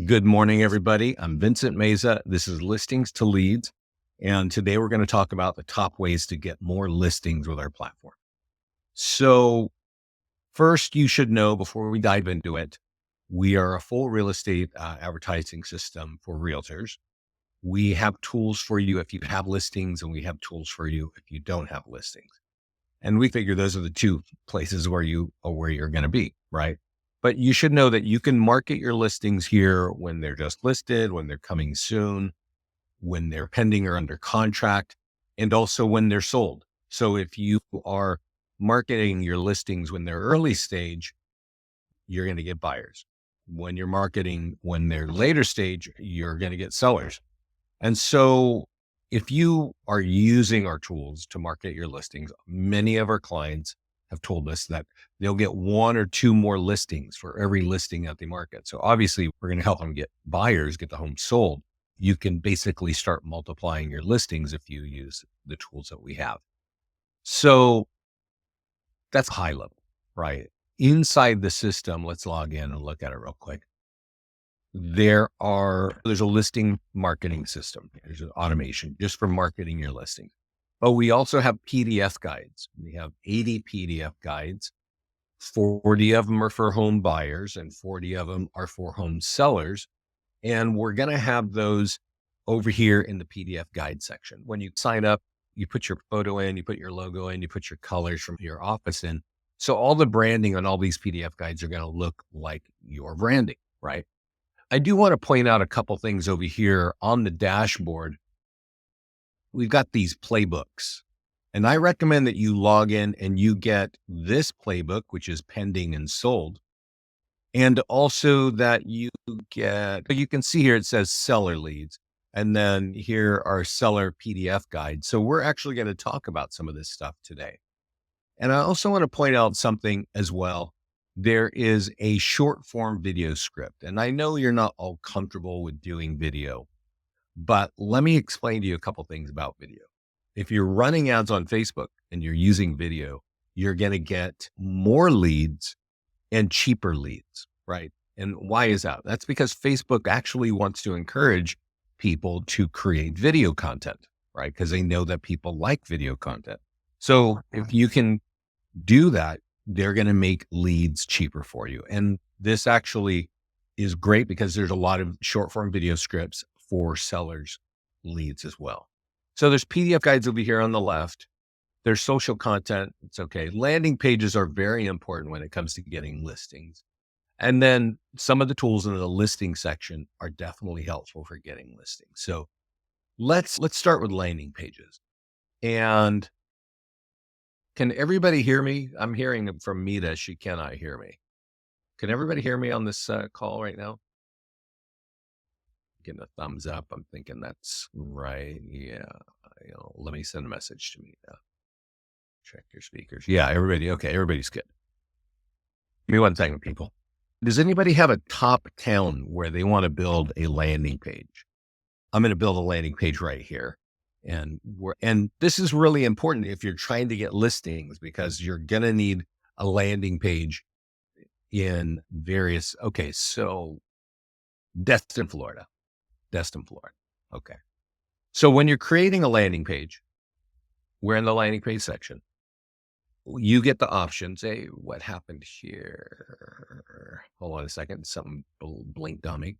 Good morning, everybody. I'm Vincent Meza. This is Listings to Leads. And today we're going to talk about the top ways to get more listings with our platform. So first, you should know before we dive into it, we are a full real estate advertising system for realtors. We have tools for you if you have listings, and we have tools for you if you don't have listings. And we figure those are the two places where you're going to be, right? But you should know that you can market your listings here when they're just listed, when they're coming soon, when they're pending or under contract, and also when they're sold. So if you are marketing your listings when they're early stage, you're going to get buyers. When you're marketing when they're later stage, you're going to get sellers. And so if you are using our tools to market your listings, many of our clients have told us that they'll get one or two more listings for every listing that they market. So obviously we're going to help them get buyers, get the home sold. You can basically start multiplying your listings if you use the tools that we have. So that's high level, right? Inside the system, let's log in and look at it real quick. There's a listing marketing system. There's an automation just for marketing your listings. But we also have PDF guides. We have 80 PDF guides. 40 of them are for home buyers and 40 of them are for home sellers. And we're going to have those over here in the PDF guide section. When you sign up, you put your photo in, you put your logo in, you put your colors from your office in. So all the branding on all these PDF guides are going to look like your branding, right? I do want to point out a couple things over here on the dashboard. We've got these playbooks, and I recommend that you log in and you get this playbook, which is pending and sold. And also that you can see here, it says seller leads. And then here are seller PDF guides. So we're actually going to talk about some of this stuff today. And I also want to point out something as well. There is a short form video script. And I know you're not all comfortable with doing video, but let me explain to you a couple things about video. If you're running ads on Facebook and you're using video, you're going to get more leads and cheaper leads, right? And why is that? That's because Facebook actually wants to encourage people to create video content, right? Because they know that people like video content. So if you can do that, they're going to make leads cheaper for you. And this actually is great because there's a lot of short form video scripts for sellers leads as well. So there's PDF guides over here on the left. There's social content. It's okay. Landing pages are very important when it comes to getting listings. And then some of the tools in the listing section are definitely helpful for getting listings. So let's start with landing pages. And can everybody hear me? I'm hearing from Mita. She cannot hear me. Can everybody hear me on this call right now? Getting a thumbs up. I'm thinking that's right. Yeah. Let me send a message to Mita. Check your speakers. Yeah, everybody. Okay, everybody's good. Give me one second, people. Does anybody have a top town where they want to build a landing page? I'm going to build a landing page right here. And this is really important if you're trying to get listings, because you're going to need a landing page in various. Okay, so Destin, Florida. Okay. So when you're creating a landing page, we're in the landing page section. You get the options. Hey, what happened here? Hold on a second. Something blinked on me.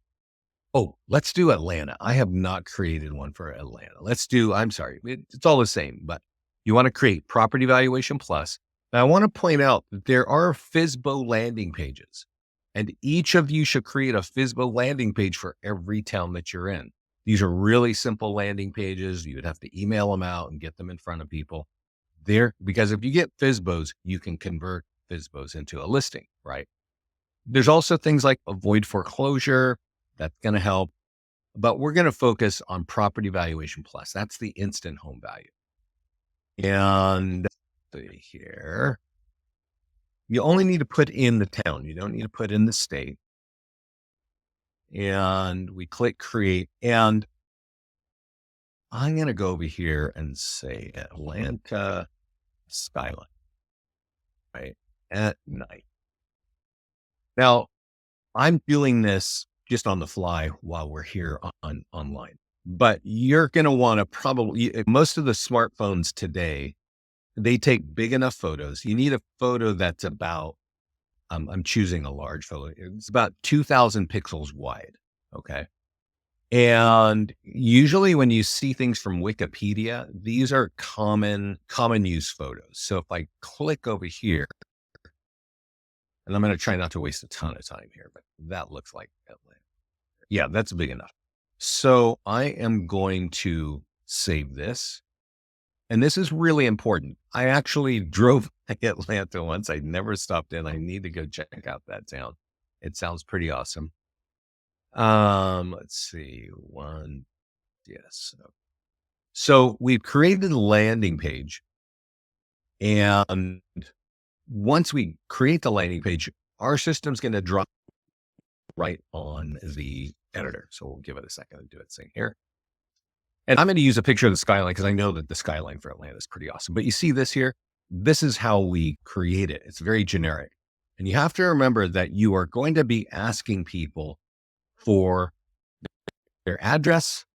Oh, let's do Atlanta. I have not created one for Atlanta. It's all the same, but you want to create Property Valuation Plus. Now I want to point out that there are FSBO landing pages, and each of you should create a FSBO landing page for every town that you're in. These are really simple landing pages. You would have to email them out and get them in front of people. Because if you get FSBOs, you can convert FSBOs into a listing, right? There's also things like avoid foreclosure. That's going to help, but we're going to focus on Property Valuation Plus. That's the instant home value. And here, you only need to put in the town. You don't need to put in the state. And we click create, and I'm going to go over here and say Atlanta Skyline. right at night. Now, I'm doing this just on the fly while we're here on online, but you're going to want to most of the smartphones today, they take big enough photos. You need a photo that's about, I'm choosing a large photo. It's about 2000 pixels wide. Okay. And usually when you see things from Wikipedia, these are common use photos. So if I click over here, and I'm going to try not to waste a ton of time here, but that looks like Atlanta. Yeah, that's big enough. So I am going to save this. And this is really important. I actually drove Atlanta once. I never stopped in. I need to go check out that town. It sounds pretty awesome. Let's see. Yes. So we've created a landing page. And once we create the landing page, our system's going to drop right on the editor. So we'll give it a second to do its thing here. And I'm going to use a picture of the skyline because I know that the skyline for Atlanta is pretty awesome. But you see this here? This is how we create it. It's very generic. And you have to remember that you are going to be asking people for their address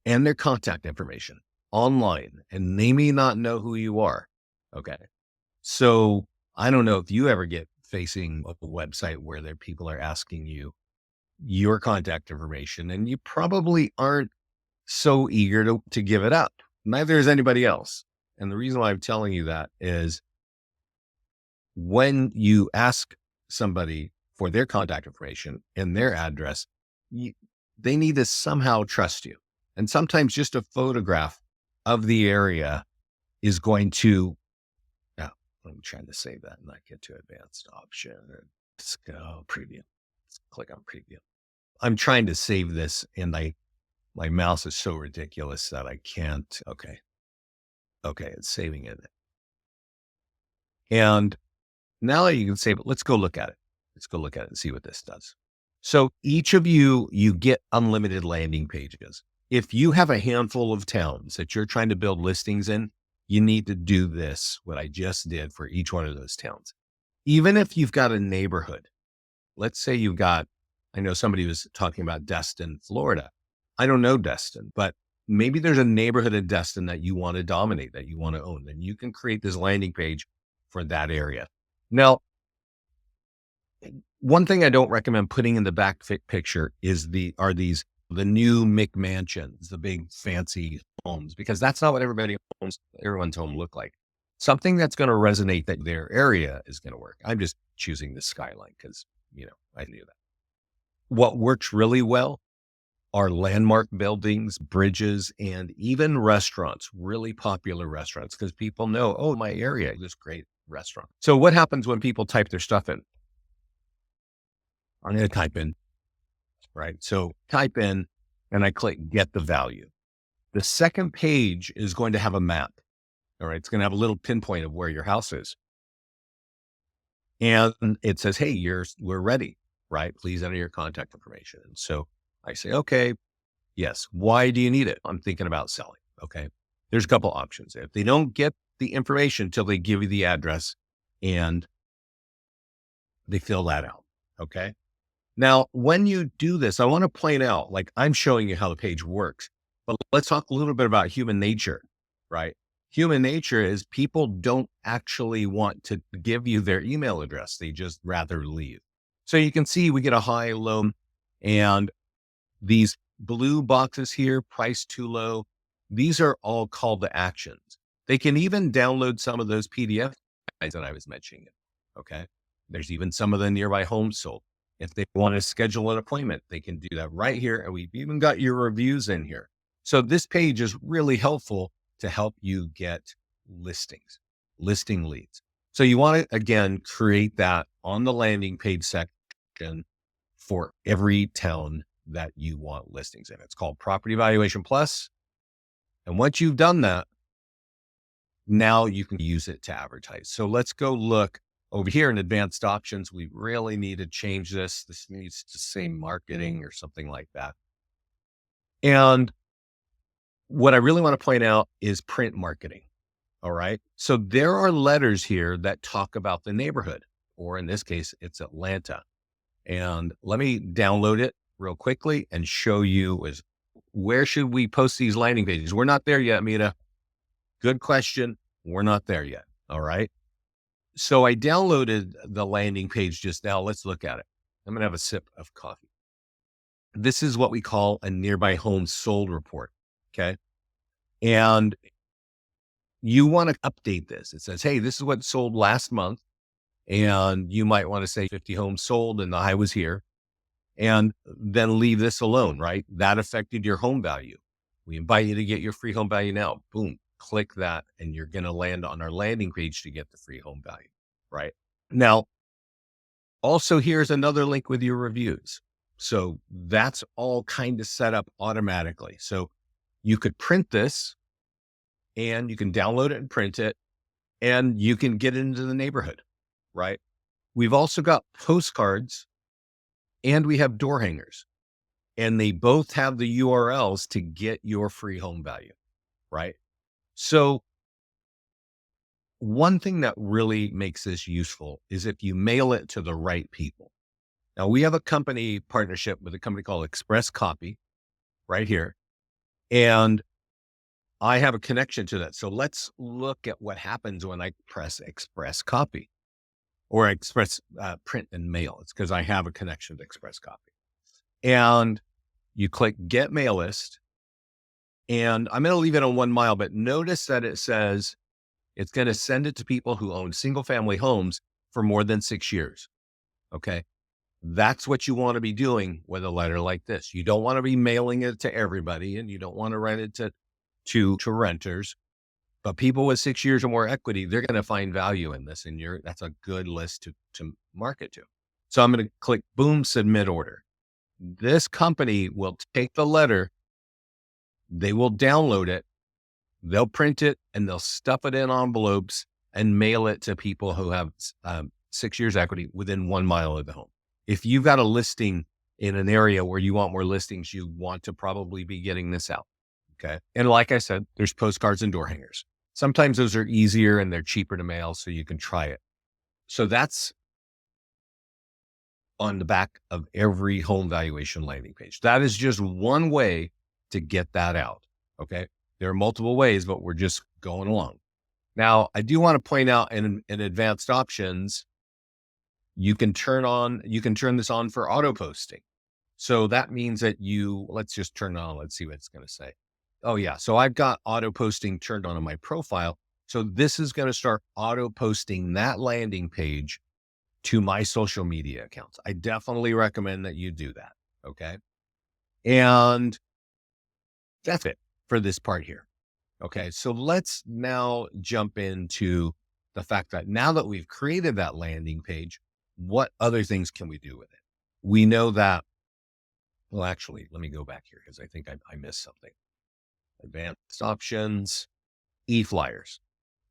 and their contact information online, and they may not know who you are. Okay. So I don't know if you ever get facing a website where people are asking you your contact information, and you probably aren't so eager to give it up. Neither is anybody else. And the reason why I'm telling you that is when you ask somebody for their contact information and their address, they need to somehow trust you. And sometimes just a photograph of the area is going to, I'm trying to save that and not get to advanced option. Let's go preview. Let's click on preview. I'm trying to save this and my mouse is so ridiculous that I can't. Okay. It's saving it. And now that you can save it, let's go look at it. Let's go look at it and see what this does. So each of you get unlimited landing pages. If you have a handful of towns that you're trying to build listings in, you need to do this, what I just did for each one of those towns. Even if you've got a neighborhood, let's say I know somebody was talking about Destin, Florida. I don't know Destin, but maybe there's a neighborhood in Destin that you want to dominate, that you want to own. Then you can create this landing page for that area. Now, one thing I don't recommend putting in the back picture is the new McMansions, the big fancy homes, because that's not what everyone's home look like. Something that's going to resonate that their area is going to work. I'm just choosing the skyline because, I knew that. What works really well are landmark buildings, bridges, and even restaurants, really popular restaurants, because people know, oh, my area, this great restaurant. So what happens when people type their stuff in? I'm going to type in, right? So type in and I click get the value. The second page is going to have a map. All right. It's going to have a little pinpoint of where your house is. And it says, hey, we're ready, right? Please enter your contact information. And so I say, okay, yes. Why do you need it? I'm thinking about selling. Okay. There's a couple options. If they don't get the information until they give you the address and they fill that out. Okay. Now, when you do this, I want to point out, like I'm showing you how the page works, but let's talk a little bit about human nature, right? Human nature is people don't actually want to give you their email address. They just rather leave. So you can see we get a high, low, and these blue boxes here, price too low. These are all call to actions. They can even download some of those PDF that I was mentioning. Okay. There's even some of the nearby homes sold. If they want to schedule an appointment, they can do that right here. And we've even got your reviews in here. So this page is really helpful to help you get listing leads. So you want to, again, create that on the landing page section for every town that you want listings in. It's called Property Valuation Plus. And once you've done that, now you can use it to advertise. So let's go look over here in advanced options. We really need to change this. This needs to say marketing or something like that. And what I really want to point out is print marketing. All right. So there are letters here that talk about the neighborhood, or in this case, it's Atlanta. And let me download it real quickly and show you where should we post these landing pages? We're not there yet, Mita. Good question. We're not there yet. All right. So I downloaded the landing page just now. Let's look at it. I'm going to have a sip of coffee. This is what we call a nearby home sold report. Okay. And you want to update this. It says, hey, this is what sold last month. And you might want to say 50 homes sold and the high was here. And then leave this alone, right? That affected your home value. We invite you to get your free home value now. Boom, click that, and you're going to land on our landing page to get the free home value, right? Now, also here's another link with your reviews. So that's all kind of set up automatically. So you could print this and you can download it and print it, and you can get into the neighborhood, right? We've also got postcards and we have door hangers, and they both have the URLs to get your free home value, right? So one thing that really makes this useful is if you mail it to the right people. Now, we have a company partnership with a company called Express Copy right here, and I have a connection to that. So let's look at what happens when I press Express Copy or Express Print and Mail. It's because I have a connection to Express Copy. And you click Get Mail List, and I'm going to leave it on 1 mile, but notice that it says it's going to send it to people who own single family homes for more than 6 years. Okay. That's what you want to be doing with a letter like this. You don't want to be mailing it to everybody, and you don't want to write it to renters, but people with 6 years or more equity, they're going to find value in this. And that's a good list to market to. So I'm going to click boom, submit order. This company will take the letter, they will download it, they'll print it, and they'll stuff it in envelopes and mail it to people who have 6 years equity within 1 mile of the home. If you've got a listing in an area where you want more listings, you want to probably be getting this out. Okay. And like I said, there's postcards and door hangers. Sometimes those are easier and they're cheaper to mail, so you can try it. So that's on the back of every home valuation landing page. That is just one way to get that out. Okay. There are multiple ways, but we're just going along. Now, I do want to point out in advanced options, you can turn this on for auto posting. So that means that let's just turn it on. Let's see what it's going to say. Oh yeah. So I've got auto posting turned on my profile. So this is going to start auto posting that landing page to my social media accounts. I definitely recommend that you do that. Okay. And that's it for this part here. Okay. So let's now jump into the fact that now that we've created that landing page, what other things can we do with it? We know that, well, actually, let me go back here because I think I missed something. Advanced options, e-flyers.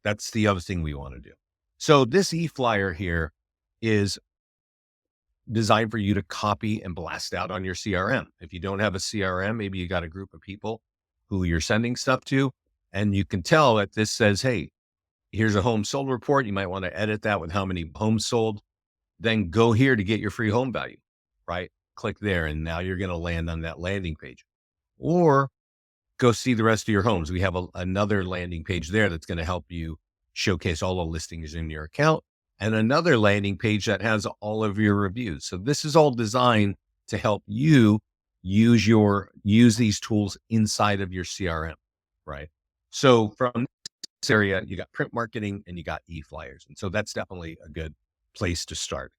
That's the other thing we want to do. So this e-flyer here is designed for you to copy and blast out on your CRM. If you don't have a CRM, maybe you got a group of people who you're sending stuff to, and you can tell that this says, hey, here's a home sold report. You might want to edit that with how many homes sold. Then go here to get your free home value, right? Click there, and now you're going to land on that landing page. Or go see the rest of your homes. We have another landing page there that's going to help you showcase all the listings in your account, and another landing page that has all of your reviews. So this is all designed to help you use these tools inside of your CRM, right? So from this area, you got print marketing and you got e-flyers. And so that's definitely a good place to start.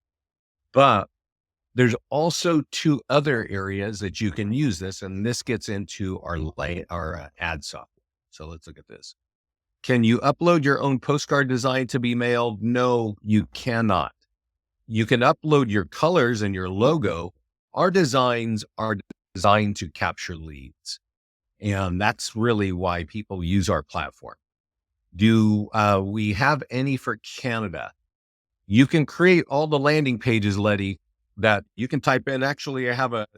But there's also 2 other areas that you can use this, and this gets into our ad software. So let's look at this. Can you upload your own postcard design to be mailed? No, you cannot. You can upload your colors and your logo. Our designs are designed to capture leads, and that's really why people use our platform. Do we have any for Canada? You can create all the landing pages, Letty, that you can type in. Actually,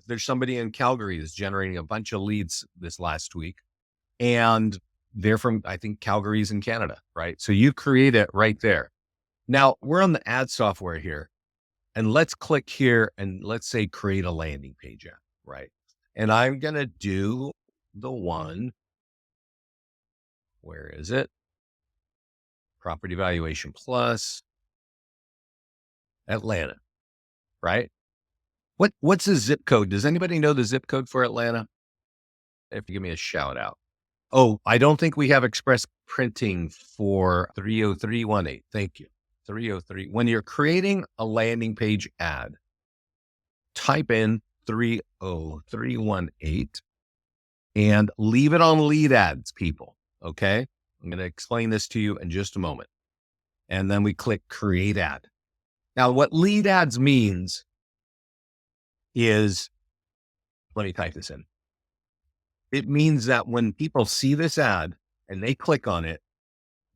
there's somebody in Calgary that's generating a bunch of leads this last week. And They're from, I think, Calgary's in Canada, right? So you create it right there. Now we're on the ad software here, and let's click here and let's say create a landing page ad, right? And I'm going to do the one, where is it? Property Valuation Plus, Atlanta, right? What's the zip code? Does anybody know the zip code for Atlanta? If you give me a shout out. Oh, I don't think we have express printing for 30318. Thank you. 303. When you're creating a landing page ad, type in 30318 and leave it on lead ads, people. Okay. I'm going to explain this to you in just a moment. And then we click create ad. Now, what lead ads means is, let me type this in. It means that when people see this ad and they click on it,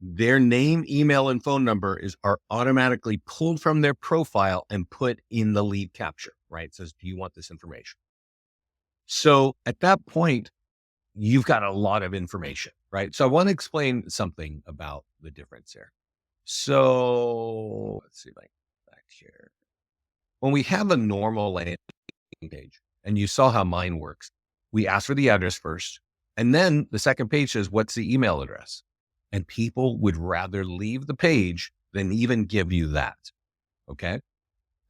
their name, email, and phone number are automatically pulled from their profile and put in the lead capture, right? It says, do you want this information? So at that point, you've got a lot of information, right? So I want to explain something about the difference here. So let's see if I can get back here. When we have a normal landing page, and you saw how mine works, we ask for the address first, and then the second page says, what's the email address? And people would rather leave the page than even give you that. Okay.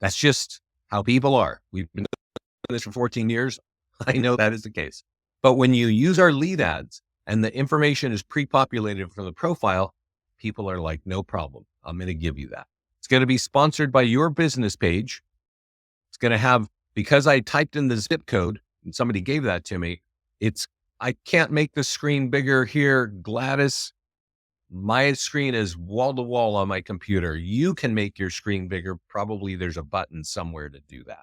That's just how people are. We've been doing this for 14 years. I know that is the case. But when you use our lead ads and the information is pre-populated from the profile, people are like, no problem. I'm going to give you that. It's going to be sponsored by your business page. It's going to have, because I typed in the zip code and somebody gave that to me, I can't make the screen bigger here. Gladys, my screen is wall to wall on my computer. You can make your screen bigger. Probably there's a button somewhere to do that.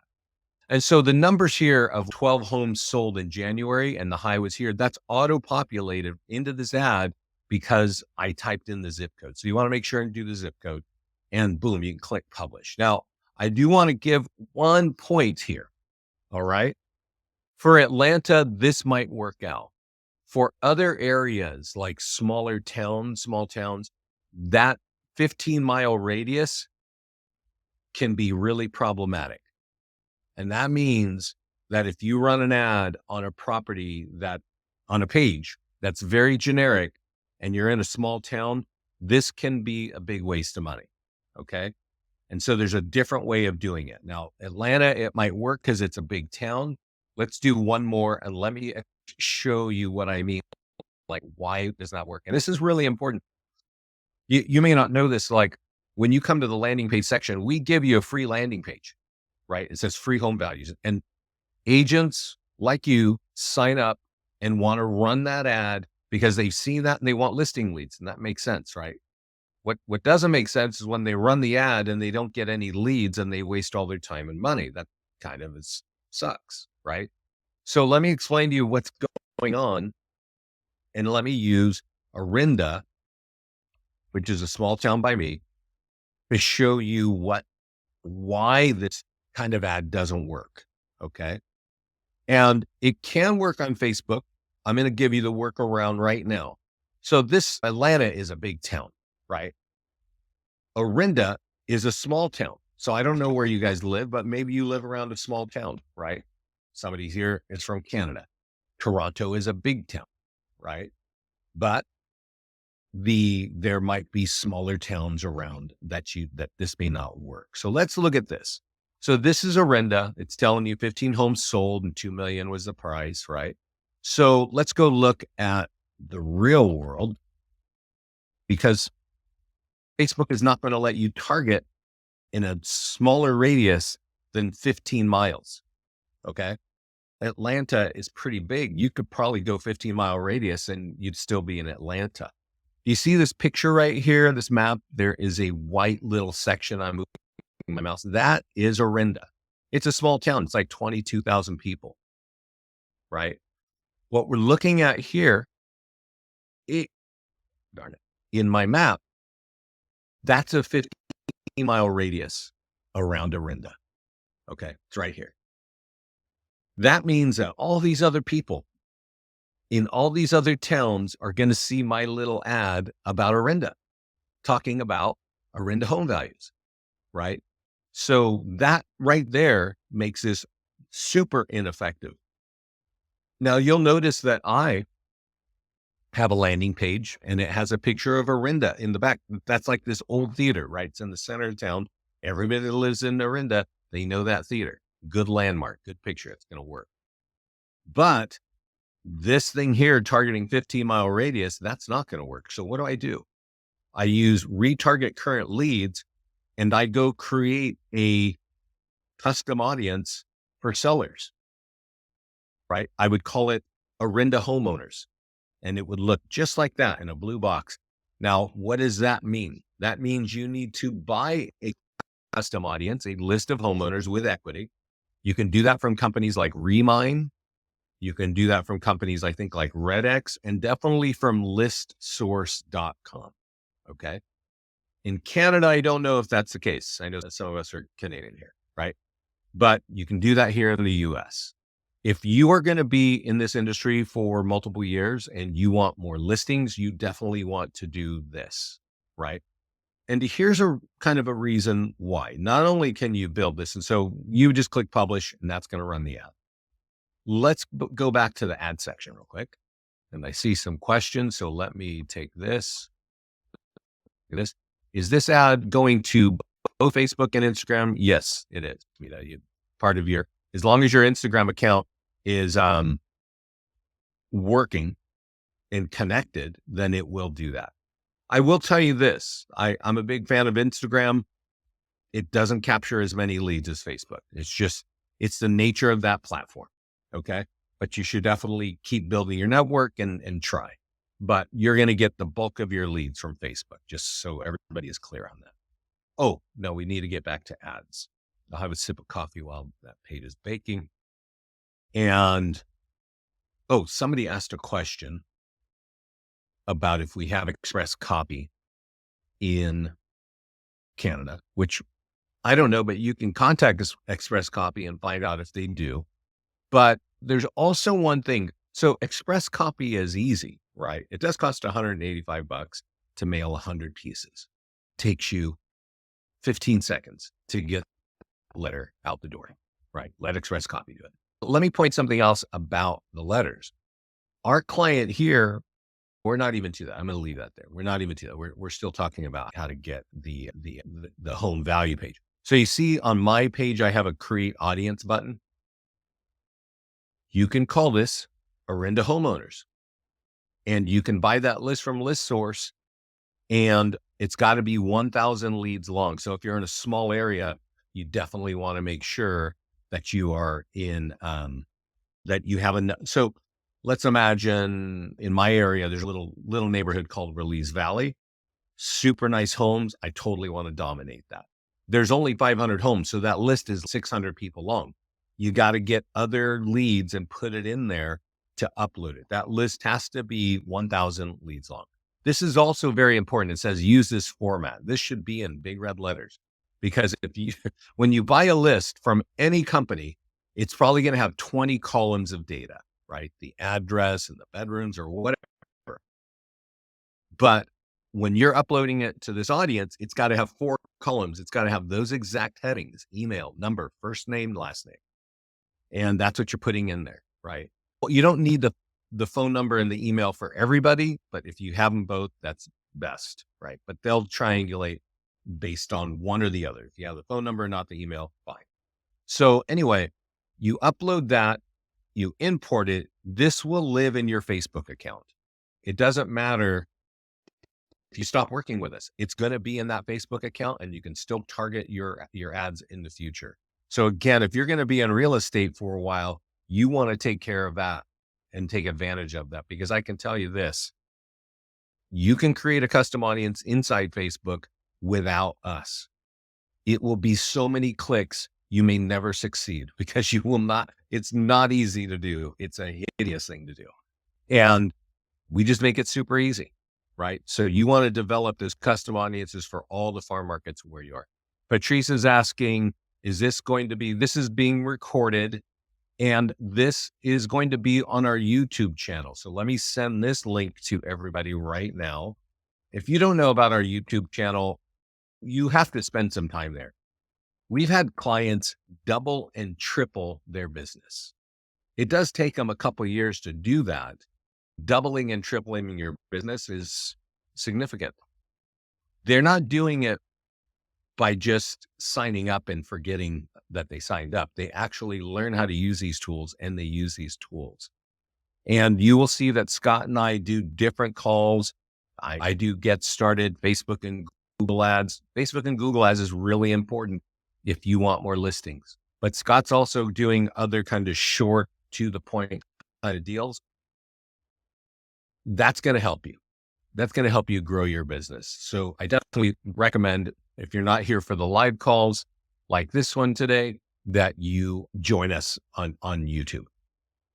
And so the numbers here of 12 homes sold in January and the high was here, that's auto-populated into this ad because I typed in the zip code. So you want to make sure and do the zip code, and boom, you can click publish. Now, I do want to give 1 point here. All right. For Atlanta, this might work out. For other areas like small towns, that 15-mile radius can be really problematic. And that means that if you run an ad on a property on a page that's very generic and you're in a small town, this can be a big waste of money. Okay. And so there's a different way of doing it. Now, Atlanta, it might work because it's a big town. Let's do one more and let me show you what I mean, like why it does not work. And this is really important. You may not know this, like when you come to the landing page section, we give you a free landing page, right? It says free home values, and agents like you sign up and want to run that ad because they've seen that and they want listing leads. And that makes sense, right? What doesn't make sense is when they run the ad and they don't get any leads and they waste all their time and money. That kind of sucks, right? So let me explain to you what's going on. And let me use Orinda, which is a small town by me, to show you why this kind of ad doesn't work. Okay. And it can work on Facebook. I'm going to give you the workaround right now. So this Atlanta is a big town, right? Orinda is a small town. So I don't know where you guys live, but maybe you live around a small town, right? Somebody here is from Canada. Toronto is a big town, right? But there might be smaller towns around that this may not work. So let's look at this. So this is Orinda. It's telling you 15 homes sold and 2 million was the price, right? So let's go look at the real world, because Facebook is not going to let you target in a smaller radius than 15 miles. Okay. Atlanta is pretty big. You could probably go 15-mile radius and you'd still be in Atlanta. You see this picture right here, this map? There is a white little section. I'm moving my mouse. That is Orinda. It's a small town. It's like 22,000 people, right? What we're looking at here, darn it, in my map, that's a 15-mile radius around Orinda. Okay, it's right here. That means that all these other people in all these other towns are going to see my little ad about Orinda, talking about Orinda home values, right? So that right there makes this super ineffective. Now you'll notice that I have a landing page and it has a picture of Orinda in the back. That's like this old theater, right? It's in the center of town. Everybody that lives in Orinda, they know that theater. Good landmark, good picture. It's going to work. But this thing here targeting 15-mile radius, that's not going to work. So what do? I use retarget current leads and I go create a custom audience for sellers, right? I would call it Orinda homeowners and it would look just like that in a blue box. Now, what does that mean? That means you need to buy a custom audience, a list of homeowners with equity. You can do that from companies like Remine. You can do that from companies, I think, like RedX, and definitely from listsource.com. Okay. In Canada, I don't know if that's the case. I know that some of us are Canadian here, right? But you can do that here in the US. If you are going to be in this industry for multiple years and you want more listings, you definitely want to do this, right? And here's a kind of a reason why. Not only can you build this, and so you just click publish and that's going to run the ad. Let's go back to the ad section real quick. And I see some questions. So let me take this. Is this ad going to both Facebook and Instagram? Yes, it is. Part of your, as long as your Instagram account is working and connected, then it will do that. I will tell you this. I'm a big fan of Instagram. It doesn't capture as many leads as Facebook. It's the nature of that platform. Okay. But you should definitely keep building your network and try. But you're going to get the bulk of your leads from Facebook, just so everybody is clear on that. Oh, no, we need to get back to ads. I'll have a sip of coffee while that page is baking. And, somebody asked a question about if we have express copy in Canada, which I don't know, but you can contact Express Copy and find out if they do. But there's also one thing. So Express Copy is easy, right? It does cost $185 to mail 100 pieces. Takes you 15 seconds to get a letter out the door, right? Let Express Copy do it. Let me point something else about the letters. Our client here, we're not even to that. I'm going to leave that there. We're not even to that. We're still talking about how to get the home value page. So you see on my page, I have a create audience button. You can call this Orinda homeowners and you can buy that list from ListSource and it's got to be 1,000 leads long. So if you're in a small area, you definitely want to make sure that you are in, that you have enough. So let's imagine in my area, there's a little neighborhood called Release Valley, super nice homes. I totally want to dominate that. There's only 500 homes. So that list is 600 people long. You got to get other leads and put it in there to upload it. That list has to be 1,000 leads long. This is also very important. It says use this format. This should be in big red letters because when you buy a list from any company, it's probably going to have 20 columns of data, right? The address and the bedrooms or whatever. But when you're uploading it to this audience, it's got to have 4 columns. It's got to have those exact headings: email, number, first name, last name. And that's what you're putting in there, right? Well, you don't need the phone number and the email for everybody, but if you have them both, that's best, right? But they'll triangulate based on one or the other. If you have the phone number, not the email, fine. So anyway, you upload that, you import it. This will live in your Facebook account. It doesn't matter if you stop working with us. It's going to be in that Facebook account and you can still target your ads in the future. So again, if you're going to be in real estate for a while, you want to take care of that and take advantage of that, because I can tell you this, you can create a custom audience inside Facebook without us. It will be so many clicks, you may never succeed because you will not, it's not easy to do. It's a hideous thing to do. And we just make it super easy, right? So you want to develop those custom audiences for all the farm markets where you are. Patrice is asking, this is being recorded. And this is going to be on our YouTube channel. So let me send this link to everybody right now. If you don't know about our YouTube channel, you have to spend some time there. We've had clients double and triple their business. It does take them a couple of years to do that. Doubling and tripling your business is significant. They're not doing it by just signing up and forgetting that they signed up. They actually learn how to use these tools, and they use these tools. And you will see that Scott and I do different calls. I do get started Facebook and Google ads. Facebook and Google ads is really important if you want more listings. But Scott's also doing other kind of short to the point kind of deals. That's going to help you. That's going to help you grow your business. So I definitely recommend, if you're not here for the live calls like this one today, that you join us on YouTube.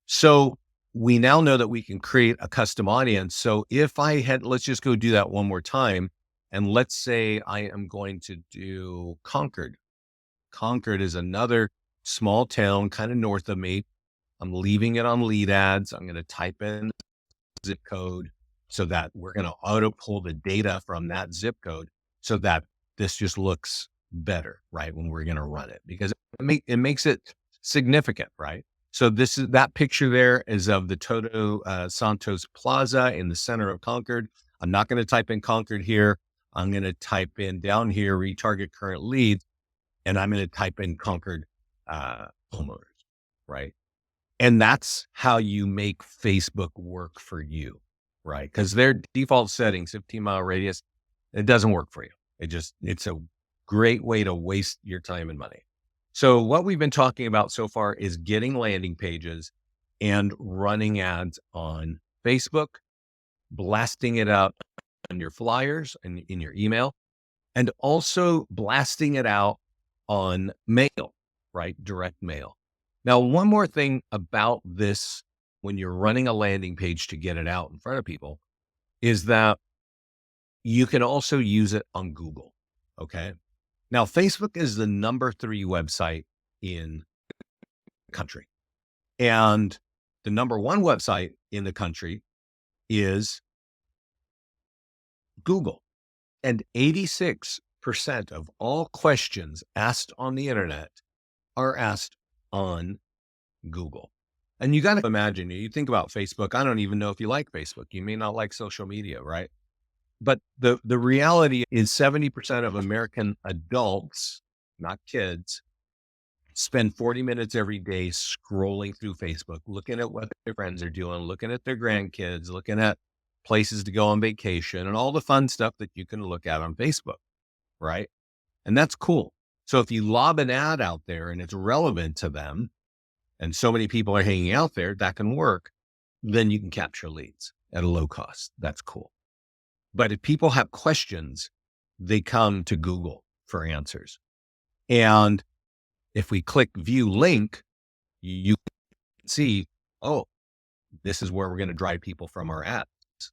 So we now know that we can create a custom audience. So if I had, let's just go do that one more time. And let's say I am going to do Concord. Concord is another small town kind of north of me. I'm leaving it on lead ads. I'm going to type in zip code so that we're going to auto pull the data from that zip code so that this just looks better, right? When we're going to run it, because it makes it significant, right? So that picture there is of the Toto Santos Plaza in the center of Concord. I'm not going to type in Concord here. I'm going to type in down here, retarget current leads, and I'm going to type in Concord homeowners, right? And that's how you make Facebook work for you, right? Because their default settings, 15-mile radius, it doesn't work for you. It's a great way to waste your time and money. So what we've been talking about so far is getting landing pages and running ads on Facebook, blasting it out on your flyers and in your email, and also blasting it out on mail, right? Direct mail. Now, one more thing about this, when you're running a landing page to get it out in front of people, is that you can also use it on Google. Okay. Now, Facebook is the number 3 website in the country. And the number 1 website in the country is Google. And 86% of all questions asked on the internet are asked on Google. And you got to imagine, you think about Facebook. I don't even know if you like Facebook. You may not like social media, right? But the reality is 70% of American adults, not kids, spend 40 minutes every day scrolling through Facebook, looking at what their friends are doing, looking at their grandkids, looking at places to go on vacation and all the fun stuff that you can look at on Facebook, right? And that's cool. So if you lob an ad out there and it's relevant to them, and so many people are hanging out there, that can work, then you can capture leads at a low cost. That's cool. But if people have questions, they come to Google for answers. And if we click view link, you can see, oh, this is where we're going to drive people from our ads,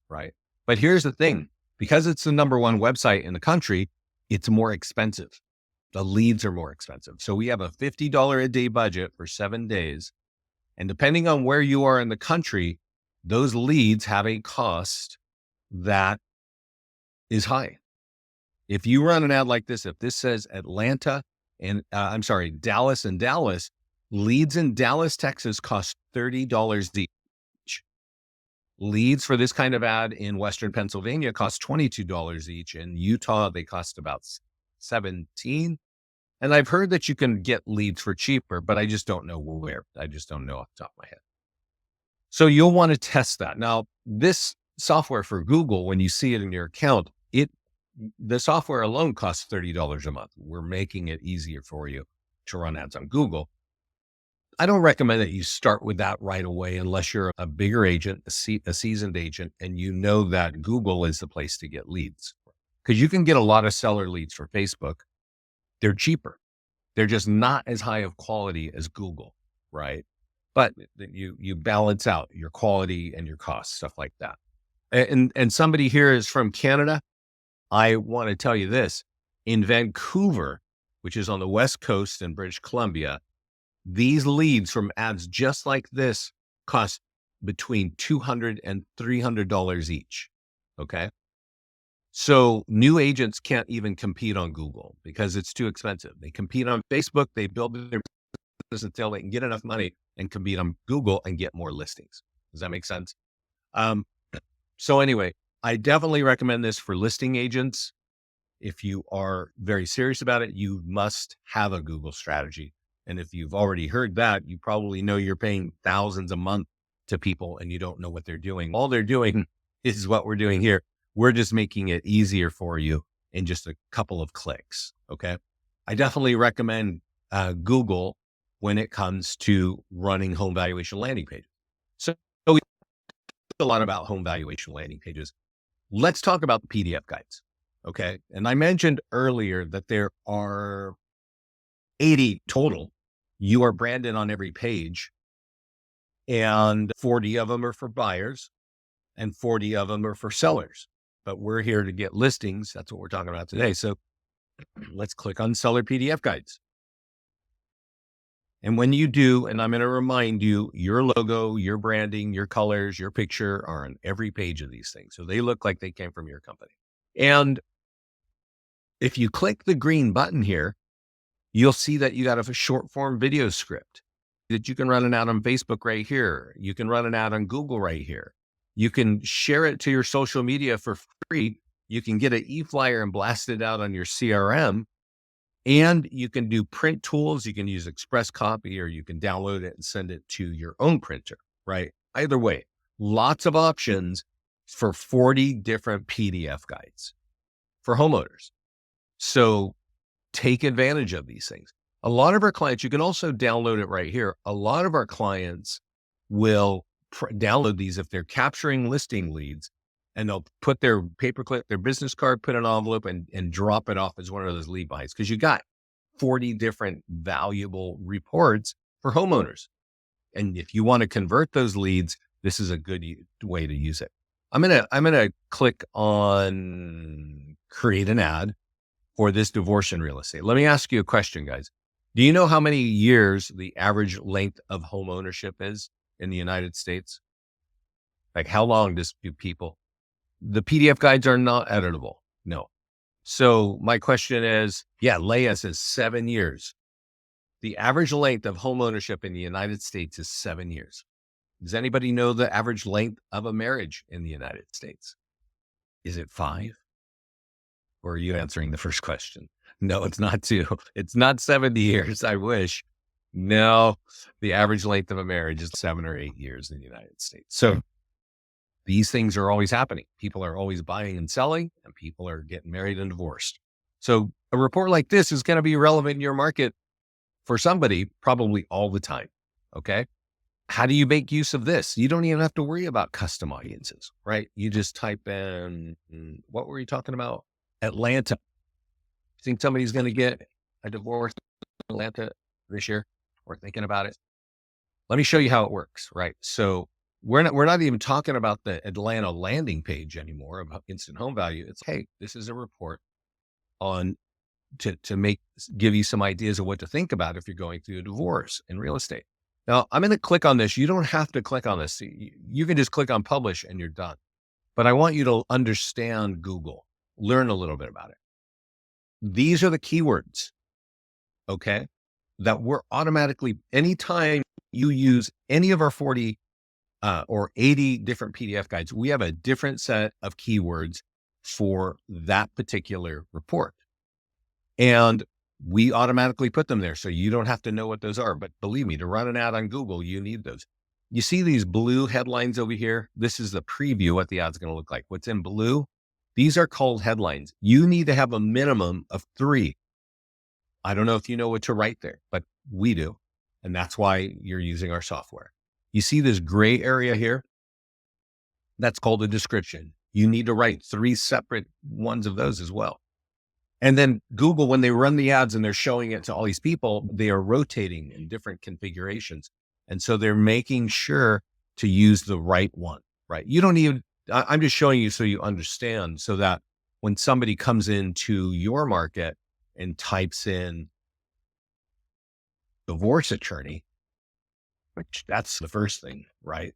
right? But here's the thing, because it's the number 1 website in the country, it's more expensive. The leads are more expensive. So we have a $50 a day budget for 7 days. And depending on where you are in the country, those leads have a cost that is high. If you run an ad like this, if this says Atlanta and Dallas and Dallas, leads in Dallas, Texas cost $30 each. Leads for this kind of ad in Western Pennsylvania cost $22 each. In Utah, they cost about $17. And I've heard that you can get leads for cheaper, but I just don't know where. I just don't know off the top of my head. So you'll want to test that. Now, this software for Google, when you see it in your account, the software alone costs $30 a month. We're making it easier for you to run ads on Google. I don't recommend that you start with that right away unless you're a bigger agent, a seasoned agent, and you know that Google is the place to get leads. Because you can get a lot of seller leads for Facebook. They're cheaper. They're just not as high of quality as Google, right? But you balance out your quality and your costs, stuff like that. And somebody here is from Canada. I want to tell you this. In Vancouver, which is on the West Coast in British Columbia, These leads from ads just like this cost between $200 and $300 each. Okay. So new agents can't even compete on Google because it's too expensive. They compete on Facebook. They build their business until they can get enough money and compete on Google and get more listings. Does that make sense? Um, so anyway, I definitely recommend this for listing agents. If you are very serious about it, you must have a Google strategy. And if you've already heard that, you probably know you're paying thousands a month to people and you don't know what they're doing. All they're doing is what we're doing here. We're just making it easier for you in just a couple of clicks. Okay. I definitely recommend Google when it comes to running home valuation landing pages. So we talk a lot about home valuation landing pages. Let's talk about the PDF guides. Okay. And I mentioned earlier that there are 80 total. You are branded on every page, and 40 of them are for buyers and 40 of them are for sellers. But we're here to get listings. That's what we're talking about today. So let's click on seller PDF guides. And when you do, and I'm going to remind you, your logo, your branding, your colors, your picture are on every page of these things. So they look like they came from your company. And if you click the green button here, you'll see that you got a short form video script that you can run an ad on Facebook right here. You can run an ad on Google right here. You can share it to your social media for free. You can get an e-flyer and blast it out on your CRM. And you can do print tools. You can use Express Copy, or you can download it and send it to your own printer, right? Either way, lots of options for 40 different PDF guides for homeowners. So take advantage of these things. A lot of our clients, you can also download it right here. A lot of our clients will download these if they're capturing listing leads, and they'll put their paperclip, their business card, put an envelope and drop it off as one of those lead buys. Cause you got 40 different valuable reports for homeowners. And if you want to convert those leads, this is a good way to use it. I'm going to click on create an ad for this divorce in real estate. Let me ask you a question, guys. Do you know how many years the average length of home ownership is in the United States? Like how long do people, the PDF guides are not editable. No. So my question is, Leah says 7 years. The average length of home ownership in the United States is 7 years. Does anybody know the average length of a marriage in the United States? Is it 5? Or are you answering the first question? No, it's not 2. It's not 70 years. I wish. No, the average length of a marriage is 7 or 8 years in the United States. So these things are always happening. People are always buying and selling, and people are getting married and divorced. So a report like this is going to be relevant in your market for somebody probably all the time. Okay. How do you make use of this? You don't even have to worry about custom audiences, right? You just type in, what were you talking about? Atlanta. You think somebody's going to get a divorce in Atlanta this year? We're thinking about it. Let me show you how it works, right? So we're not even talking about the Atlanta landing page anymore about instant home value. It's, hey, this is a report on to give you some ideas of what to think about if you're going through a divorce in real estate. Now I'm going to click on this. You don't have to click on this. You can just click on publish and you're done. But I want you to understand Google, learn a little bit about it. These are the keywords, okay, that we're automatically, anytime you use any of our 40 or 80 different PDF guides, we have a different set of keywords for that particular report. And we automatically put them there. So you don't have to know what those are. But believe me, to run an ad on Google, you need those. You see these blue headlines over here? This is the preview, what the ad's going to look like. What's in blue? These are called headlines. You need to have a minimum of 3. I don't know if you know what to write there, but we do. And that's why you're using our software. You see this gray area here? That's called a description. You need to write 3 separate ones of those as well. And then Google, when they run the ads and they're showing it to all these people, they are rotating in different configurations. And so they're making sure to use the right one, right? You don't even, I'm just showing you so you understand, so that when somebody comes into your market and types in divorce attorney, which that's the first thing, right?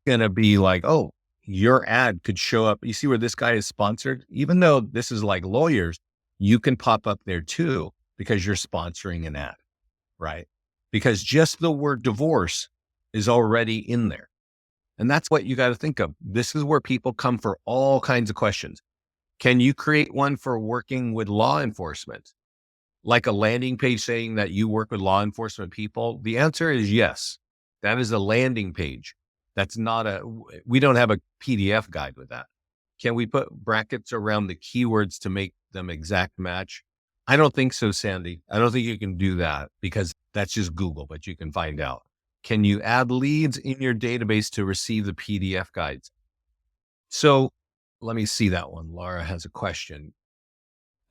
Going to be like, oh, your ad could show up. You see where this guy is sponsored? Even though this is like lawyers, you can pop up there too because you're sponsoring an ad, right? Because just the word divorce is already in there. And that's what you got to think of. This is where people come for all kinds of questions. Can you create one for working with law enforcement? Like a landing page saying that you work with law enforcement people? The answer is yes. That is a landing page. That's not we don't have a PDF guide with that. Can we put brackets around the keywords to make them exact match? I don't think so, Sandy. I don't think you can do that because that's just Google, but you can find out. Can you add leads in your database to receive the PDF guides? So let me see that one. Laura has a question,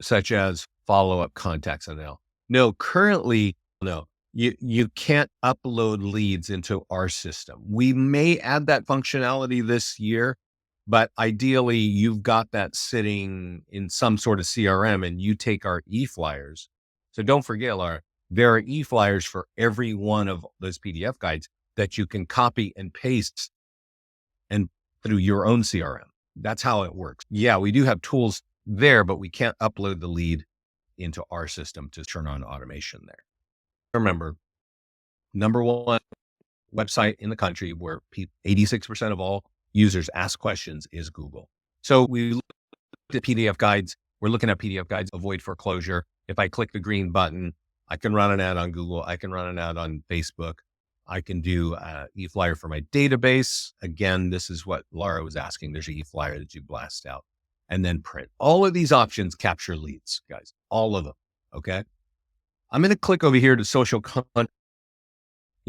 such as follow-up contacts on L. No, currently, no. You can't upload leads into our system. We may add that functionality this year, but ideally you've got that sitting in some sort of CRM and you take our e-flyers. So don't forget, Laura, there are e-flyers for every one of those PDF guides that you can copy and paste and through your own CRM. That's how it works. Yeah, we do have tools there, but we can't upload the lead into our system to turn on automation there. Remember, number one website in the country where 86% of all users ask questions is Google. So we looked at PDF guides. We're looking at PDF guides, avoid foreclosure. If I click the green button, I can run an ad on Google. I can run an ad on Facebook. I can do e-flyer for my database. Again, this is what Laura was asking. There's an e-flyer that you blast out and then print. All of these options capture leads, guys, all of them. Okay. I'm going to click over here to social content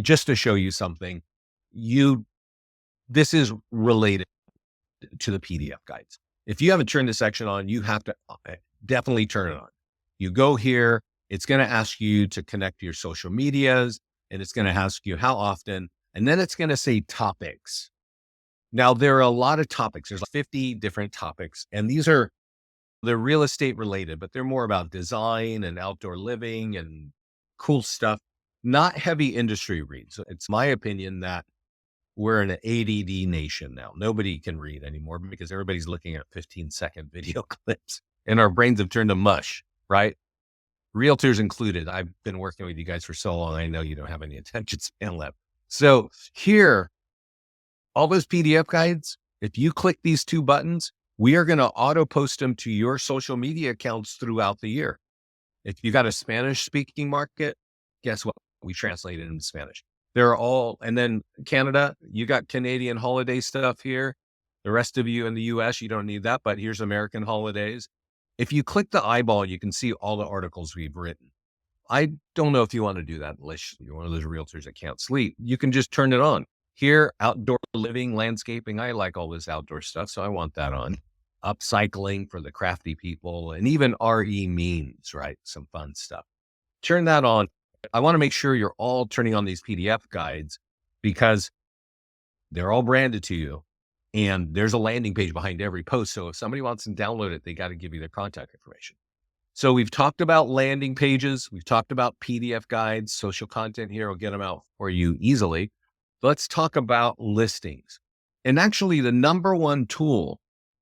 just to show you something. This is related to the PDF guides. If you haven't turned this section on, you have to definitely turn it on. You go here, it's going to ask you to connect to your social medias, and it's going to ask you how often, and then it's going to say topics. Now, there are a lot of topics. There's like 50 different topics, and they're real estate related, but they're more about design and outdoor living and cool stuff, not heavy industry reads. So it's my opinion that we're in an ADD nation now. Nobody can read anymore because everybody's looking at 15-second video clips and our brains have turned to mush, right? Realtors included. I've been working with you guys for so long. I know you don't have any attention span left. So here, all those PDF guides, if you click these two buttons, we are going to auto post them to your social media accounts throughout the year. If you got a Spanish speaking market, guess what? We translate it into Spanish. They're all, and then Canada, you got Canadian holiday stuff here. The rest of you in the US, you don't need that, but here's American holidays. If you click the eyeball, you can see all the articles we've written. I don't know if you want to do that unless you're one of those realtors that can't sleep. You can just turn it on. Here, outdoor living, landscaping. I like all this outdoor stuff, so I want that on. Upcycling for the crafty people, and even RE memes, right? Some fun stuff. Turn that on. I want to make sure you're all turning on these PDF guides because they're all branded to you. And there's a landing page behind every post. So if somebody wants to download it, they got to give you their contact information. So we've talked about landing pages. We've talked about PDF guides, social content here. I'll get them out for you easily. Let's talk about listings. And actually the number one tool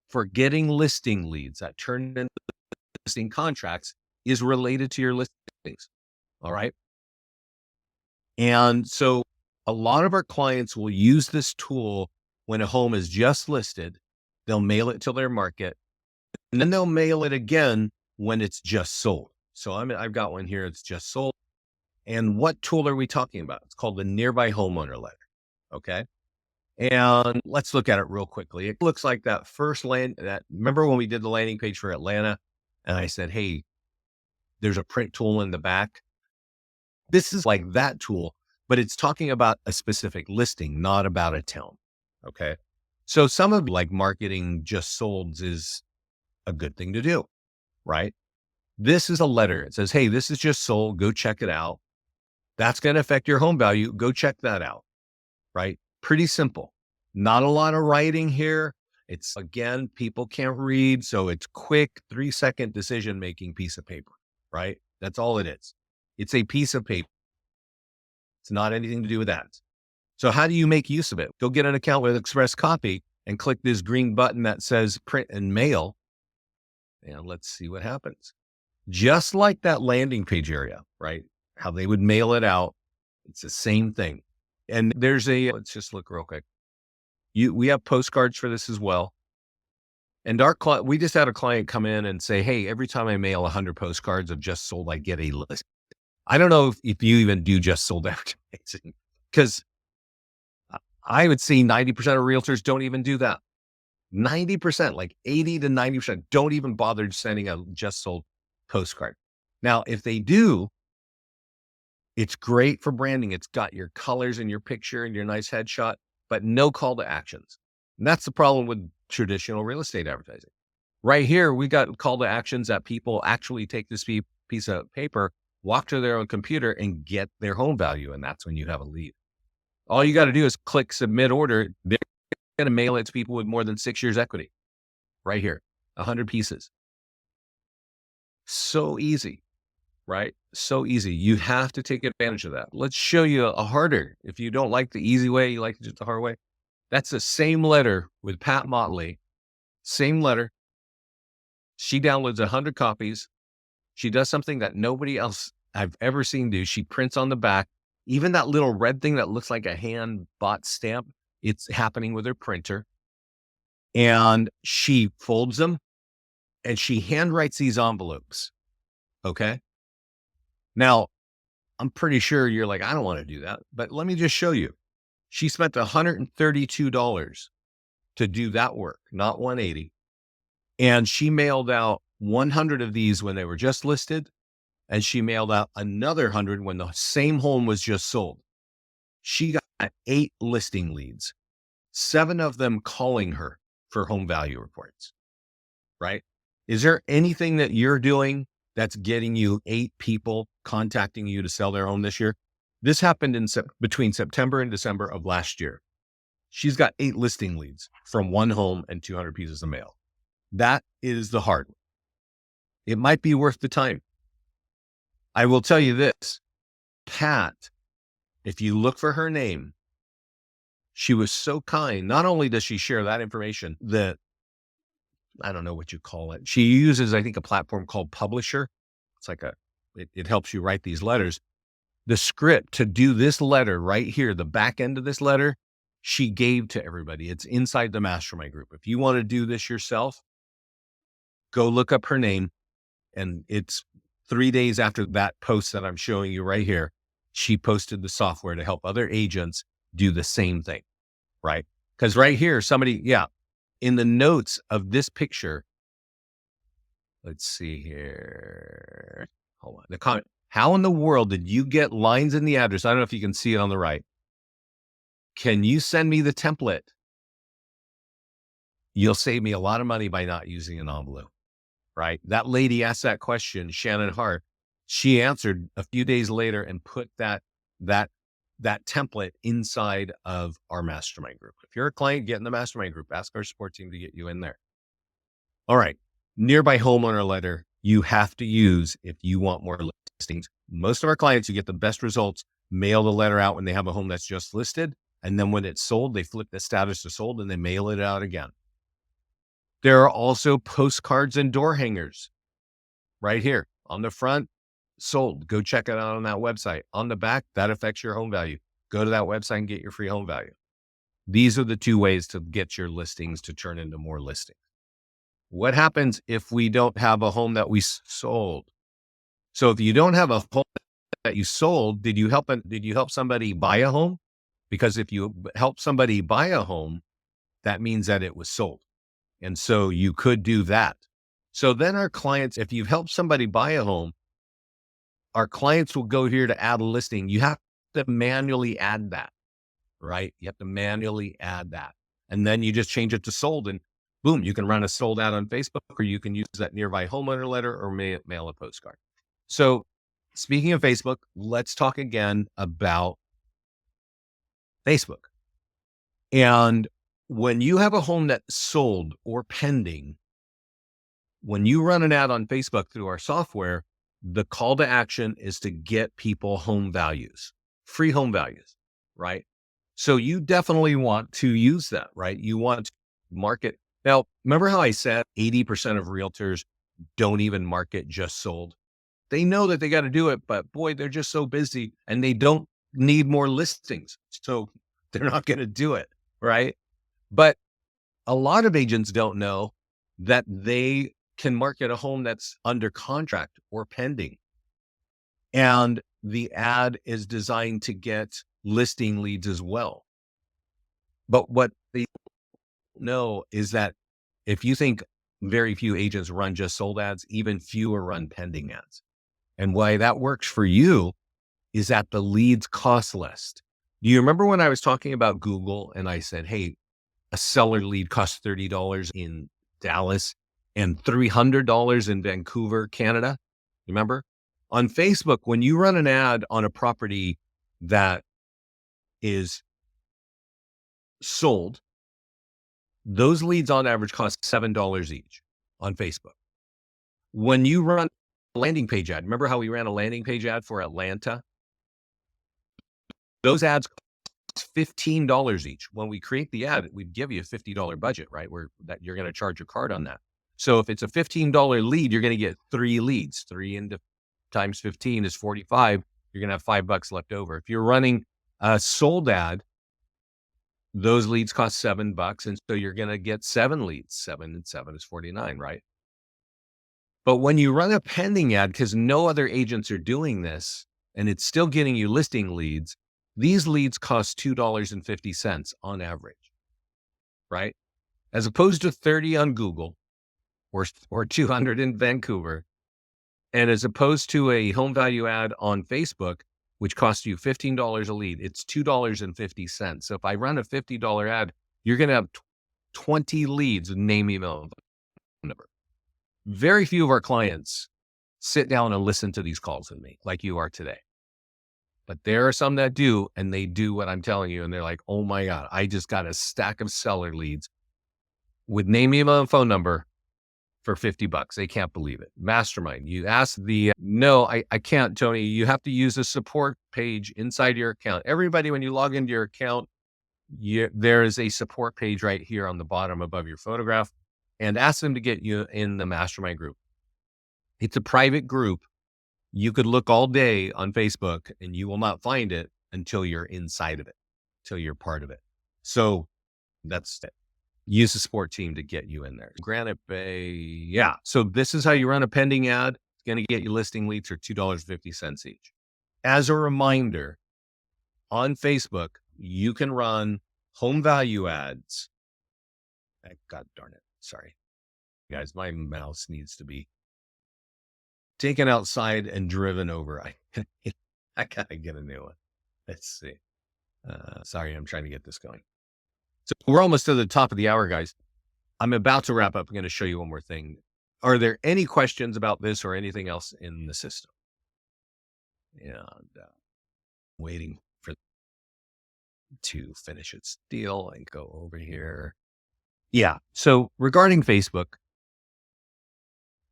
for getting listing leads that turn into listing contracts is related to your listings. All right. And so a lot of our clients will use this tool when a home is just listed. They'll mail it to their market and then they'll mail it again when it's just sold. So I've got one here. It's just sold. And what tool are we talking about? It's called the Nearby Homeowner Letter. Okay. And let's look at it real quickly. It looks like that remember when we did the landing page for Atlanta and I said, hey, there's a print tool in the back. This is like that tool, but it's talking about a specific listing, not about a town. Okay. So some of like marketing just solds is a good thing to do, right? This is a letter. It says, hey, this is just sold. Go check it out. That's going to affect your home value. Go check that out, right? Pretty simple. Not a lot of writing here. It's again, people can't read. So it's quick 3-second decision-making piece of paper, right? That's all it is. It's a piece of paper. It's not anything to do with ads. So how do you make use of it? Go get an account with Express Copy and click this green button that says print and mail. And let's see what happens. Just like that landing page area, right? How they would mail it out. It's the same thing. And let's just look real quick. We have postcards for this as well. And we just had a client come in and say, hey, every time I mail 100 postcards of just sold, I get a list. I don't know if you even do just sold advertising, because I would say 90% of realtors don't even do that. 90%, like 80 to 90% don't even bother sending a just sold postcard. Now, if they do, it's great for branding. It's got your colors and your picture and your nice headshot, but no call to actions. And that's the problem with traditional real estate advertising. Right here, we got call to actions that people actually take this piece of paper, walk to their own computer and get their home value. And that's when you have a lead. All you got to do is click submit order. They're going to mail it to people with more than 6 years equity. Right here, 100 pieces. So easy, right? So easy. You have to take advantage of that. Let's show you a harder. If you don't like the easy way, you like just the hard way. That's the same letter with Pat Motley. Same letter. She downloads 100 copies. She does something that nobody else I've ever seen do. She prints on the back. Even that little red thing that looks like a hand-bought stamp, it's happening with her printer. And she folds them and she handwrites these envelopes. Okay. Now, I'm pretty sure you're like, I don't want to do that, but let me just show you. She spent $132 to do that work, not 180. And she mailed out 100 of these when they were just listed. And she mailed out another 100 when the same home was just sold. She got 8 listing leads, 7 of them calling her for home value reports, right? Is there anything that you're doing that's getting you 8 people contacting you to sell their home this year? This happened between September and December of last year. She's got 8 listing leads from 1 home and 200 pieces of mail. That is the hard one. It might be worth the time. I will tell you this, Pat, if you look for her name, she was so kind. Not only does she share that information, I don't know what you call it. She uses, I think, a platform called Publisher. It's like it helps you write these letters. The script to do this letter right here, the back end of this letter, she gave to everybody. It's inside the mastermind group. If you want to do this yourself, go look up her name. And it's 3 days after that post that I'm showing you right here, she posted the software to help other agents do the same thing, right? Because right here, in the notes of this picture, let's see here. Hold on. The comment, how in the world did you get lines in the address? I don't know if you can see it on the right. Can you send me the template? You'll save me a lot of money by not using an envelope, right? That lady asked that question, Shannon Hart. She answered a few days later and put that template inside of our mastermind group. If you're a client, get in the mastermind group, ask our support team to get you in there. All right. Nearby homeowner letter, you have to use if you want more listings. Most of our clients who get the best results mail the letter out when they have a home that's just listed. And then when it's sold, they flip the status to sold and they mail it out again. There are also postcards and door hangers right here on the front. Sold. Go check it out on that website. On the back, that affects your home value. Go to that website and get your free home value. These are the 2 ways to get your listings to turn into more listings. What happens if we don't have a home that we sold? So if you don't have a home that you sold, did you help somebody buy a home? Because if you help somebody buy a home, that means that it was sold. And so you could do that. So then our clients, if you've helped somebody buy a home, our clients will go here to add a listing. You have to manually add that, right? You have to manually add that. And then you just change it to sold and boom, you can run a sold ad on Facebook, or you can use that nearby homeowner letter or mail a postcard. So speaking of Facebook, let's talk again about Facebook. And when you have a home that's sold or pending, when you run an ad on Facebook through our software, the call to action is to get people home values. free home values, right? So you definitely want to use that, right? You want to market. Now, remember how I said 80% of realtors don't even market just sold? They know that they got to do it, but boy, they're just so busy and they don't need more listings. So they're not going to do it, right? But a lot of agents don't know that they can market a home that's under contract or pending. And the ad is designed to get listing leads as well. But what they know is that if you think very few agents run just sold ads, even fewer run pending ads. And why that works for you is that the leads cost less. Do you remember when I was talking about Google and I said, hey, a seller lead costs $30 in Dallas and $300 in Vancouver, Canada? Remember? On Facebook, when you run an ad on a property that is sold, those leads on average cost $7 each on Facebook. When you run a landing page ad, remember how we ran a landing page ad for Atlanta? Those ads cost $15 each. When we create the ad, we'd give you a $50 budget, right? Where that you're going to charge your card on that. So if it's a $15 lead, you're going to get 3 leads. 3 into times 15 is 45. You're going to have $5 left over. If you're running a sold ad, those leads cost $7. And so you're going to get 7 leads. 7 and 7 is 49, right? But when you run a pending ad, because no other agents are doing this, and it's still getting you listing leads, these leads cost $2.50 on average, right? As opposed to 30 on Google or 200 in Vancouver. And as opposed to a home value ad on Facebook, which costs you $15 a lead, it's $2.50. So if I run a $50 ad, you're going to have 20 leads with name, email, and phone number. Very few of our clients sit down and listen to these calls with me like you are today. But there are some that do, and they do what I'm telling you. And they're like, oh my God, I just got a stack of seller leads with name, email, and phone number for $50. They can't believe it. Mastermind. You ask no, I can't, Tony. You have to use a support page inside your account. Everybody, when you log into your account, there is a support page right here on the bottom above your photograph, and ask them to get you in the mastermind group. It's a private group. You could look all day on Facebook and you will not find it until you're inside of it, until you're part of it. So that's it. Use the support team to get you in there. Granite Bay. Yeah. So this is how you run a pending ad. It's going to get you listing leads for $2.50 each. As a reminder, on Facebook, you can run home value ads. God darn it. Sorry. Guys, my mouse needs to be taken outside and driven over. I gotta get a new one. Let's see. Sorry, I'm trying to get this going. So we're almost to the top of the hour, guys. I'm about to wrap up. I'm going to show you one more thing. Are there any questions about this or anything else in the system? And waiting for to finish its deal and go over here. Yeah. So regarding Facebook,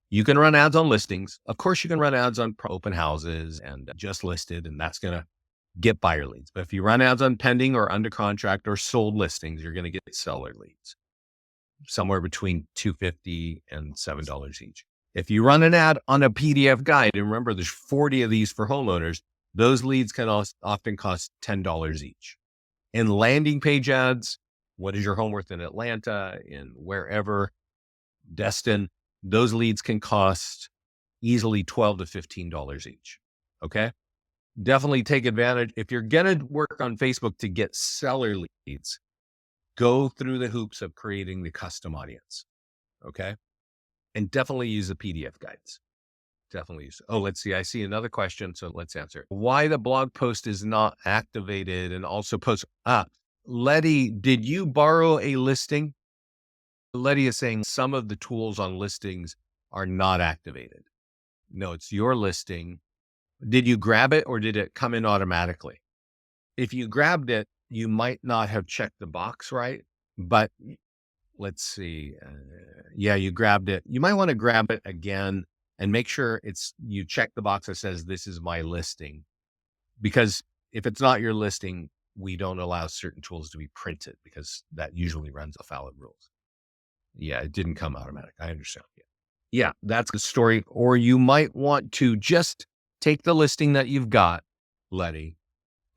you can run ads on listings. Of course, you can run ads on open houses and just listed, and that's going to get buyer leads. But if you run ads on pending or under contract or sold listings, you're going to get seller leads, somewhere between $2.50 and $7 each. If you run an ad on a PDF guide, and remember there's 40 of these for homeowners, those leads can often cost $10 each. In landing page ads, what is your home worth in Atlanta, in wherever, Destin, those leads can cost easily $12 to $15 each. Okay. Definitely take advantage. If you're going to work on Facebook to get seller leads, go through the hoops of creating the custom audience. Okay. And definitely use the PDF guides. Definitely use. Oh, let's see. I see another question. So let's answer. Why the blog post is not activated and also post. Letty, did you borrow a listing? Letty is saying some of the tools on listings are not activated. No, it's your listing. Did you grab it or did it come in automatically? If you grabbed it, you might not have checked the box right, but let's see. Yeah, you grabbed it. You might want to grab it again and make sure you check the box that says this is my listing, because if it's not your listing, we don't allow certain tools to be printed because that usually runs afoul of rules. Yeah, it didn't come automatic. I understand. Yeah, that's the story. Or you might want to just take the listing that you've got, Letty,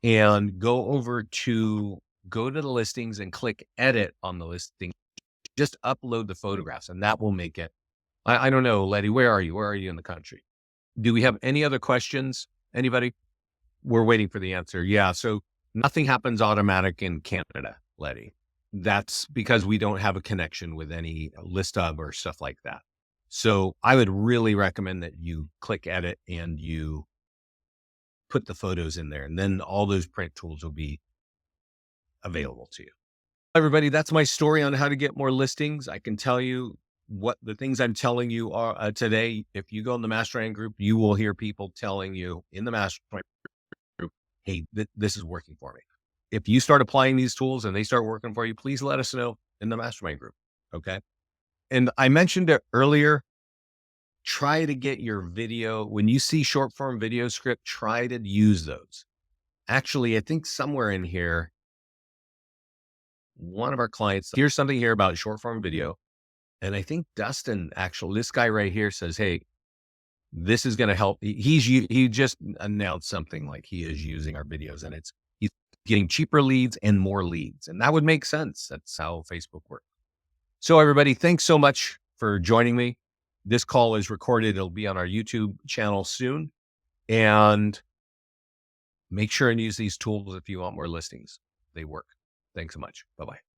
and go to the listings and click edit on the listing. Just upload the photographs and that will make it. I don't know, Letty, where are you? Where are you in the country? Do we have any other questions? Anybody? We're waiting for the answer. Yeah. So nothing happens automatic in Canada, Letty. That's because we don't have a connection with any list of or stuff like that. So I would really recommend that you click edit and you put the photos in there, and then all those print tools will be available to you. Everybody, that's my story on how to get more listings. I can tell you what the things I'm telling you are today. If you go in the mastermind group, you will hear people telling you in the mastermind group, hey, this is working for me. If you start applying these tools and they start working for you, please let us know in the mastermind group. Okay. And I mentioned it earlier, try to get your video. When you see short form video script, try to use those. Actually, I think somewhere in here, one of our clients, here's something here about short form video. And I think Dustin, actually, this guy right here says, hey, this is going to help. He just announced something like he is using our videos and he's getting cheaper leads and more leads. And that would make sense. That's how Facebook works. So everybody, thanks so much for joining me. This call is recorded. It'll be on our YouTube channel soon. And make sure and use these tools if you want more listings. They work. Thanks so much. Bye-bye.